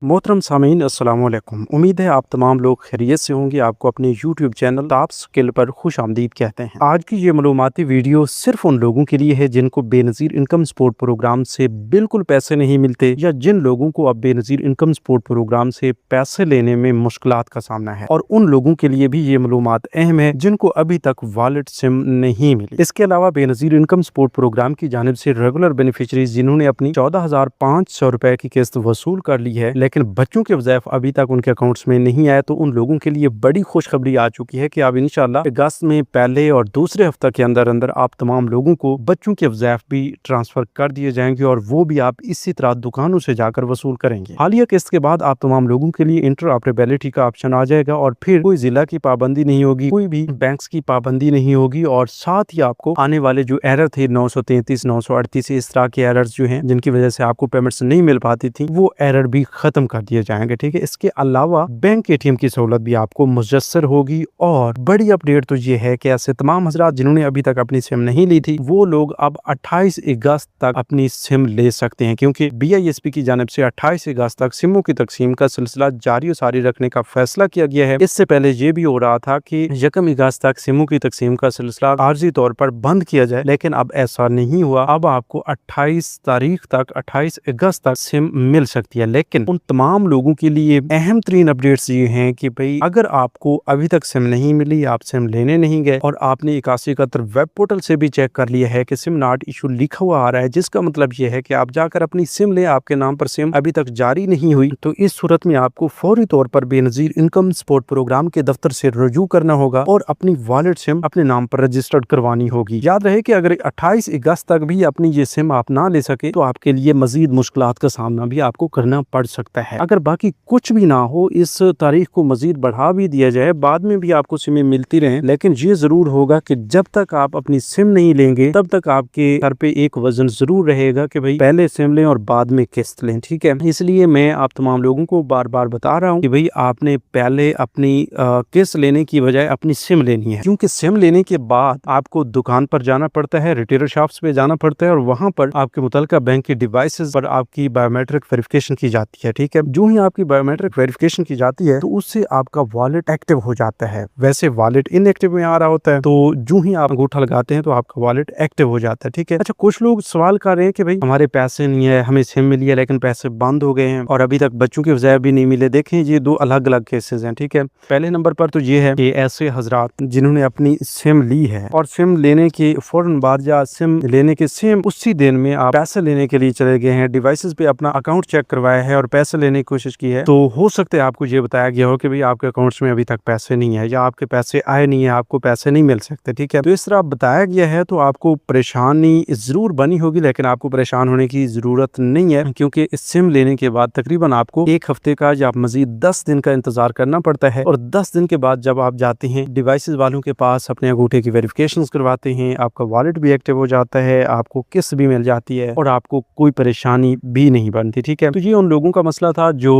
मोहतरम सामीन अस्सलाम वालेकुम। उम्मीद है आप तमाम लोग खैरियत से होंगे। आपको अपने यूट्यूब चैनल टॉप स्किल पर खुश आमदीद कहते हैं। आज की ये मालूमाती वीडियो सिर्फ उन लोगों के लिए है जिनको बेनज़ीर इनकम सपोर्ट प्रोग्राम से बिल्कुल पैसे नहीं मिलते, या जिन लोगों को अब बेनज़ीर इनकम सपोर्ट प्रोग्राम से पैसे लेने में मुश्किलात का सामना है, और उन लोगों के लिए भी ये मालूमात अहम है जिनको अभी तक वॉलेट सिम नहीं मिली। इसके अलावा बेनज़ीर इनकम सपोर्ट प्रोग्राम की जानिब से रेगुलर बेनिफिशरीज जिन्होंने अपनी 14,500 रुपए की किस्त वसूल कर ली है, लेकिन बच्चों के वज़ाइफ अभी तक उनके अकाउंट्स में नहीं आए, तो उन लोगों के लिए बड़ी खुशखबरी आ चुकी है कि अब इंशाल्लाह अगस्त में पहले और दूसरे हफ्ते के अंदर अंदर आप तमाम लोगों को बच्चों के वज़ाइफ भी ट्रांसफर कर दिए जाएंगे, और वो भी आप इसी तरह दुकानों से जाकर वसूल करेंगे। हालिया किस्त के बाद आप तमाम लोगों के लिए इंटरऑपरेबिलिटी का ऑप्शन आ जाएगा, और फिर कोई जिला की पाबंदी नहीं होगी, कोई भी बैंक्स की पाबंदी नहीं होगी, और साथ ही आपको आने वाले जो एरर थे 933, 938 इस तरह के एरर्स जो हैं जिनकी वजह से आपको पेमेंट्स नहीं मिल पाती थी, वो एरर भी खत्म कर दिए जाएंगे। ठीक है, इसके अलावा बैंक एटीएम की सहूलत भी आपको मुयस्सर होगी। और बड़ी अपडेट तो ये है कि ऐसे तमाम हजरात जिन्होंने अभी तक अपनी सिम नहीं ली थी, वो लोग अब 28 अगस्त तक अपनी सिम ले सकते हैं, क्योंकि BISP की जानिब से 28 अगस्त तक सिमों की तकसीम का सिलसिला जारी सारी रखने का फैसला किया गया है। इससे पहले ये भी हो रहा था कि 1 अगस्त तक सिमों की तकसीम का सिलसिला आर्जी तौर पर बंद किया जाए, लेकिन अब ऐसा नहीं हुआ। अब आपको 28 तारीख तक, 28 अगस्त तक सिम मिल सकती है। लेकिन उन तमाम लोगों के लिए अहम तरीन अपडेट्स ये हैं कि भाई अगर आपको अभी तक सिम नहीं मिली, आप सिम लेने नहीं गए, और आपने 8171 वेब पोर्टल से भी चेक कर लिया है कि सिम नॉट इशू लिखा हुआ आ रहा है, जिसका मतलब ये है कि आप जाकर अपनी सिम लें, आपके नाम पर सिम अभी तक जारी नहीं हुई, तो इस सूरत में आपको फौरी तौर पर बेनज़ीर इनकम सपोर्ट प्रोग्राम के दफ्तर से रजू करना होगा और अपनी वॉलेट सिम अपने नाम पर रजिस्टर्ड करवानी होगी। याद रहे कि अगर 28 अगस्त तक भी अपनी ये सिम आप ना ले सके, तो आपके लिए मजीद मुश्किलात का सामना भी आपको करना पड़ सकता है। अगर बाकी कुछ भी ना हो, इस तारीख को मजीद बढ़ा भी दिया जाए, बाद में भी आपको सिमें मिलती रहें, लेकिन ये जरूर होगा कि जब तक आप अपनी सिम नहीं लेंगे, तब तक आपके सर पे एक वजन जरूर रहेगा कि भाई पहले सिम लें और बाद में किस्त लें। ठीक है, इसलिए मैं आप तमाम लोगों को बार बार बता रहा हूँ कि भाई आपने पहले अपनी किस्त लेने की बजाय अपनी सिम लेनी है, क्योंकि सिम लेने के बाद आपको दुकान पर जाना पड़ता है, रिटेलर शॉप्स पे जाना पड़ता है, और वहां पर आपके मुतल्लिका बैंक के डिवाइसेस पर आपकी बायोमेट्रिक वेरिफिकेशन की जाती है। ठीक है, जो ही आपकी बायोमेट्रिक वेरिफिकेशन की जाती है, तो उससे आपका वॉलेट एक्टिव हो जाता है। वैसे वॉलेट इनएक्टिव में आ रहा होता है, तो जो ही आप अंगूठा लगाते हैं तो आपका वॉलेट एक्टिव हो जाता है। ठीक है, अच्छा, कुछ लोग सवाल कर रहे हैं कि भाई हमारे पैसे नहीं है, हमें सिम मिली है लेकिन पैसे बंद हो गए हैं, और अभी तक बच्चों के वज़ाइफ भी नहीं मिले। देखें, ये दो अलग अलग केसेस हैं। ठीक है, पहले नंबर पर तो ये है कि ऐसे हजरात जिन्होंने अपनी सिम ली है और सिम लेने के फौरन बाद या सिम लेने के सेम उसी दिन में आप पैसे लेने के लिए चले गए हैं, डिवाइसेस पे अपना अकाउंट चेक करवाया है और पैसे लेने की कोशिश की है, तो हो सकता है आपको ये बताया गया हो कि भाई आपके अकाउंट्स में अभी तक पैसे नहीं है, या आपके पैसे आए नहीं है, आपको पैसे नहीं मिल सकते। ठीक है, तो इस तरह बताया गया है, तो आपको परेशानी जरूर बनी होगी, लेकिन आपको परेशान होने की जरूरत नहीं है, क्योंकि इस सिम लेने के बाद तकरीबन आपको 1 हफ्ते का या मजीद 10 दिन का इंतजार करना पड़ता है, और 10 दिन के बाद जब आप जाते हैं डिवाइसेस वालों के पास, अपने अंगूठे की वेरिफिकेशन करवाते हैं, आपका वॉलेट भी एक्टिव हो जाता है, आपको किस्त भी मिल जाती है, और आपको कोई परेशानी भी नहीं बनती। ठीक है, तो ये उन लोगों का मसला था जो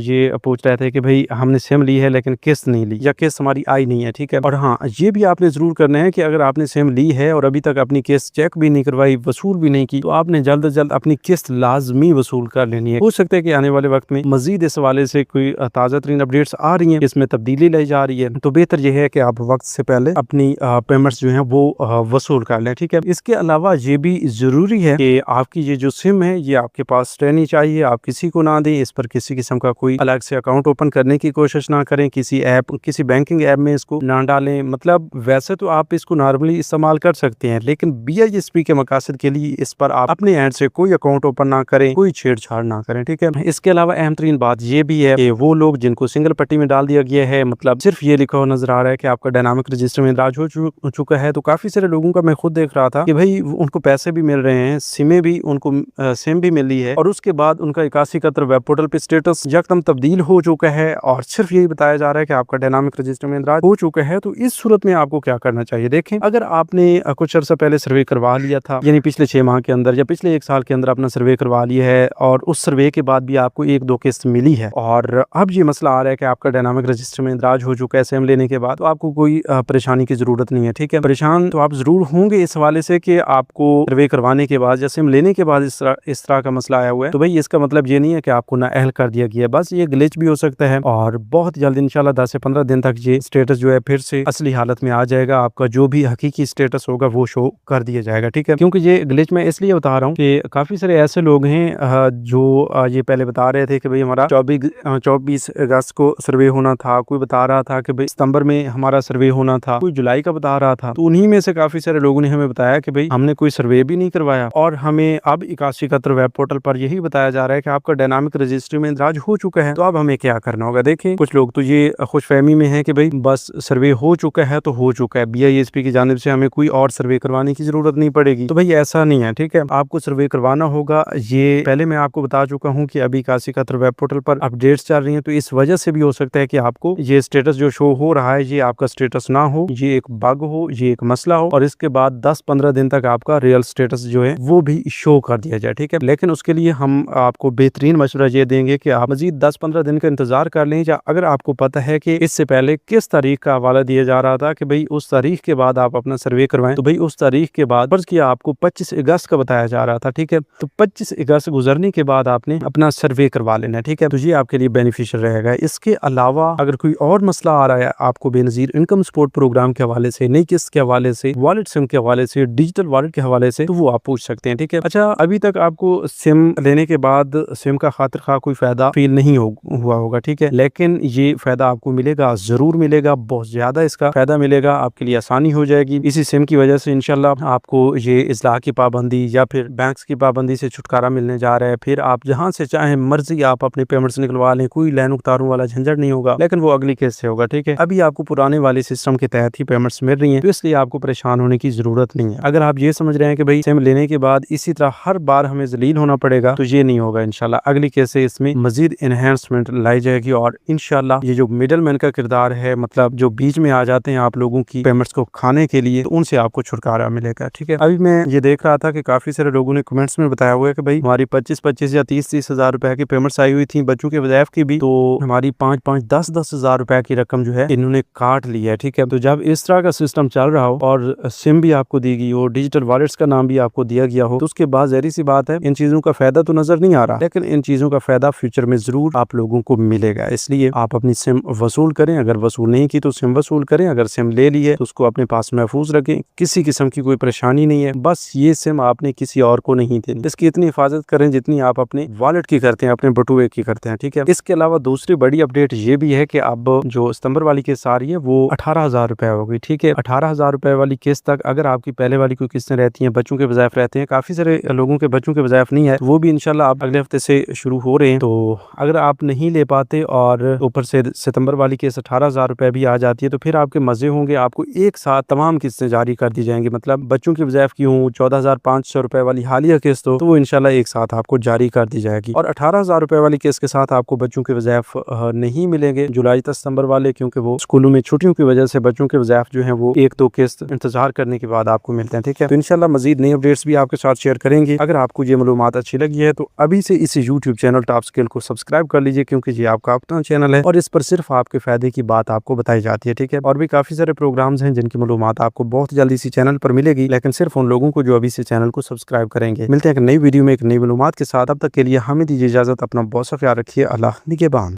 ये पूछ रहे थे कि भाई हमने सिम ली है लेकिन किस्त नहीं ली, या किस्त हमारी आई नहीं है। ठीक है, और हाँ, ये भी आपने जरूर करना है कि अगर आपने सिम ली है और अभी तक अपनी किस्त चेक भी नहीं करवाई, वसूल भी नहीं की, तो आपने जल्द से जल्द अपनी किस्त लाजमी वसूल कर लेनी है। हो सकता है कि आने वाले वक्त में मजीद इस हवाले से कोई ताज़ा तरीन अपडेट्स आ रही है, इसमें तब्दीली लाई जा रही है, तो बेहतर यह है कि आप वक्त से पहले अपनी पेमेंट्स जो है वो वसूल कर लें। ठीक है, इसके अलावा ये भी जरूरी है कि आपकी ये जो सिम है ये आपके पास रहनी चाहिए, आप किसी को ना दें, इस पर किसी किस्म का कोई अलग से अकाउंट ओपन करने की कोशिश ना करें, किसी बैंकिंग ऐप में इसको ना डालें। मतलब वैसे तो आप इसको नॉर्मली इस्तेमाल कर सकते हैं, लेकिन BISP के मकासद के लिए इस पर आप अपने एंड से कोई अकाउंट ओपन ना करें, कोई छेड़छाड़ ना करें। ठीक है, इसके अलावा अहम तरीन बात ये भी है कि वो लोग जिनको सिंगल पट्टी में डाल दिया गया है, मतलब सिर्फ ये लिखा हुआ नजर आ रहा है कि आपका डायनामिक रजिस्टर में इंदराज हो चुका है, तो काफी सारे लोगों का मैं खुद देख रहा था कि भाई उनको पैसे भी मिल रहे हैं, सिमें भी उनको सिम भी मिली है, और उसके बाद उनका 8171 वेब पोर्टल पे स्टेटस यकदम तब्दील हो चुका है, और सिर्फ यही बताया जा रहा है कि आपका डायनामिक रजिस्टर में इंदराज हो चुका है। तो इस सूरत में आपको क्या करना चाहिए? देखें, अगर आपने कुछ अर्सा पहले सर्वे करवा लिया था, यानी पिछले 6 माह के अंदर या पिछले 1 साल के अंदर अपना सर्वे करवा लिया है, और उस सर्वे के बाद भी आपको 1-2 किस्त मिली है, और अब ये मसला आ रहा है कि आपका डायनामिक रजिस्टर में इंदराज हो चुका है सिम लेने के बाद, तो आपको कोई परेशानी की जरूरत नहीं है। ठीक है, परेशान तो आप जरूर होंगे इस हवाले से कि आपको सर्वे करवाने के बाद या सिम लेने के बाद इस तरह का मसला आया हुआ है, तो भाई इसका मतलब ये नहीं है कि आपको नाअहल कर दिया गया है। बस ये ग्लिच भी हो सकता है और बहुत जल्द इंशाल्लाह 10 से 15 दिन तक ये स्टेटस जो है फिर से असली हालत में आ जाएगा। आपका जो भी हकीकी स्टेटस होगा वो शो कर दिया जाएगा, ठीक है। क्योंकि ये ग्लिच मैं इसलिए बता रहा हूँ कि काफी सारे ऐसे लोग हैं जो ये पहले बता रहे थे कि भाई हमारा 24 अगस्त को सर्वे होना था, कोई बता रहा था कि भाई सितंबर में हमारा सर्वे होना था, कोई जुलाई का बता रहा था। तो उन्हीं में से काफी सारे लोगों ने हमें बताया कि भाई हमने कोई सर्वे भी नहीं करवाया और हमें अब 8171 वेब पोर्टल पर यही बताया जा रहा है कि आपका डायनामिक रजिस्ट्री में इंदराज हो चुका है। तो अब हमें क्या करना होगा? देखें, कुछ लोग तो ये खुशफहमी में है कि भाई बस सर्वे हो चुका है तो हो चुका है, BISP की जानिब से हमें कोई और सर्वे करवाने की जरूरत नहीं पड़ेगी। तो भाई ऐसा नहीं है, ठीक है। आपको सर्वे करवाना होगा। ये पहले मैं आपको बता चुका हूँ कि अभी 8171 वेब पोर्टल पर अपडेट्स चल रही हैं, तो इस वजह से भी हो सकता है कि आपको ये स्टेटस जो शो हो रहा है ये आपका स्टेटस ना हो, ये एक बग हो, ये एक मसला हो और इसके बाद 10-15 दिन तक आपका रियल स्टेटस जो है वो भी शो कर दिया जाए, ठीक है। लेकिन उसके लिए हम आपको बेहतरीन मशवरा ये देंगे कि आप मजीद 10-15 दिन का इंतजार कर लें। या अगर आपको पता है कि इससे पहले किस तारीख का हवाला दिया जा रहा था कि भाई उस तारीख के बाद आप अपना सर्वे करवाएं, तो भाई उस तारीख के बाद फर्ज किया आपको 25 अगस्त का बताया जा रहा था, ठीक है। तो 25 अगस्त गुजरने के बाद आपने अपना सर्वे करवा लेना है, ठीक है। तो ये आपके लिए बेनिफिशियल रहेगा। इसके अलावा अगर कोई और मसला आ रहा है आपको बेनजीर इनकम सपोर्ट प्रोग्राम के हवाले से, नई किस्त के हवाले से, वॉलेट सिम के हवाले से, डिजिटल वॉलेट के हवाले से, तो वो आप पूछ सकते हैं, ठीक है। अच्छा, अभी तक आपको सिम लेने के बाद सिम का खातिर खा कोई फायदा फील नहीं हुआ होगा, ठीक है। लेकिन ये फायदा आपको मिलेगा, जरूर मिलेगा, बहुत ज्यादा इसका फायदा मिलेगा, आपके लिए आसानी हो जाएगी। इसी सिम की वजह से इंशाल्लाह आपको ये इस्लाह की पाबंदी या फिर बैंक्स की पाबंदी से छुटकारा मिलने जा रहा है। फिर आप जहां से चाहे मर्जी आप अपने पेमेंट्स निकलवा लें, कोई लाइन उतारों वाला झंझट नहीं होगा। लेकिन वो अगली केस से होगा, ठीक है। अभी आपको पुराने वाले सिस्टम के तहत ही पेमेंट्स मिल रही हैं, तो इसलिए आपको परेशान होने की जरूरत नहीं है। अगर आप ये समझ रहे हैं कि भाई सिम लेने के बाद इसी तरह हर बार हमें जलील होना पड़ेगा, तो ये नहीं होगा। इंशाल्लाह अगली केस से इसमें मजीद एनहेंसमेंट लाई जाएगी और इंशाल्लाह ये जो मिडल मैन का किरदार है, मतलब जो बीच में आ जाते हैं आप लोगों की पेमेंट्स को खाने के लिए, तो उनसे आपको छुटकारा मिलेगा, ठीक है। अभी मैं ये देख रहा था कि काफी सारे लोगों ने कमेंट्स में बताया हुआ है कि भाई हमारी 25-25 या 30-30 हजार रुपए की पेमेंट्स आई हुई थी बच्चों के वज़ाइफ की भी, तो हमारी 5-5, 10-10 हजार रुपए की रकम जो है इन्होंने काट ली है, ठीक है। तो जब इस तरह का सिस्टम चल रहा हो और सिम भी आपको दी गई हो, डिजिटल वॉलेट्स का नाम भी आपको दिया गया हो, तो उसके बाद ज़ाहिर सी बात है इन चीजों का फायदा तो नजर नहीं आ रहा, लेकिन इन चीजों का फायदा फ्यूचर में जरूर आप लोगों को मिलेगा। इसलिए आप अपनी सिम वसूल करें, अगर वसूल नहीं की तो सिम वसूल करें, अगर सिम ले ली है तो उसको अपने पास महफूज रखें। किसी किस्म की कोई परेशानी नहीं है, बस ये सिम आपने किसी और को नहीं देनी। इसकी इतनी हिफाजत करें जितनी आप अपने वॉलेट की करते हैं, अपने बटुए की करते हैं, ठीक है। इसके अलावा दूसरी बड़ी अपडेट ये भी है कि अब जो सितंबर वाली किस्त आ रही है वो 18,000 रुपए होगी, ठीक है। 18,000 रुपए वाली किस्त तक अगर आपकी पहले वाली कोई किस्तें रहती हैं, बच्चों के वज़ाइफ रहते हैं, काफी सारे लोगों के बच्चों के वज़ाइफ नहीं है, वो भी इंशाल्लाह आप अगले हफ्ते से शुरू हो रहे हैं। तो अगर आप नहीं ले पाते और ऊपर से सितंबर वाली किस्त 18,000 रुपए भी आ जाती है, तो फिर आपके मजे होंगे। आपको एक साथ तमाम किस्तें जारी कर दी जाएंगी, मतलब बच्चों की वज़ाइफ की हो 14,500 रुपए वाली हालिया किस्त हो, तो वो इंशाल्लाह एक साथ आपको जारी कर दी जाएगी। और 18,000 रुपए वाली किस्त के साथ आपको बच्चों के वज़ाइफ नहीं मिलेंगे जुलाई तक सितंबर वाले, क्योंकि वो स्कूलों में छुट्टियों की वजह से बच्चों के वज़ाइफ जो है वो 1-2 किस्त इंतजार करने के बाद आपको मिलते हैं, ठीक है। तो इंशाल्लाह मजीद नई अपडेट्स भी आपके साथ शेयर करेंगे। अगर आपको ये मालूमात अच्छी लगी है तो अभी से इस यूट्यूब चैनल टॉप स्किल को सब्सक्राइब कर लीजिए, क्योंकि ये आपका अपना चैनल है और इस पर सिर्फ आपके फायदे की बात आपको बताई जाती है, ठीक है। और भी काफी सारे प्रोग्राम्स हैं जिनकी मालूमात आपको बहुत जल्दी इसी चैनल पर मिलेगी, लेकिन सिर्फ उन लोगों को जो अभी से चैनल को सब्सक्राइब करेंगे। मिलते हैं एक नई वीडियो में एक नई मालूमात के साथ, अब तक के लिए हमें दीजिए इजाजत। अपना बहुत सा ख्याल रखिए। अल्लाह निगहबान।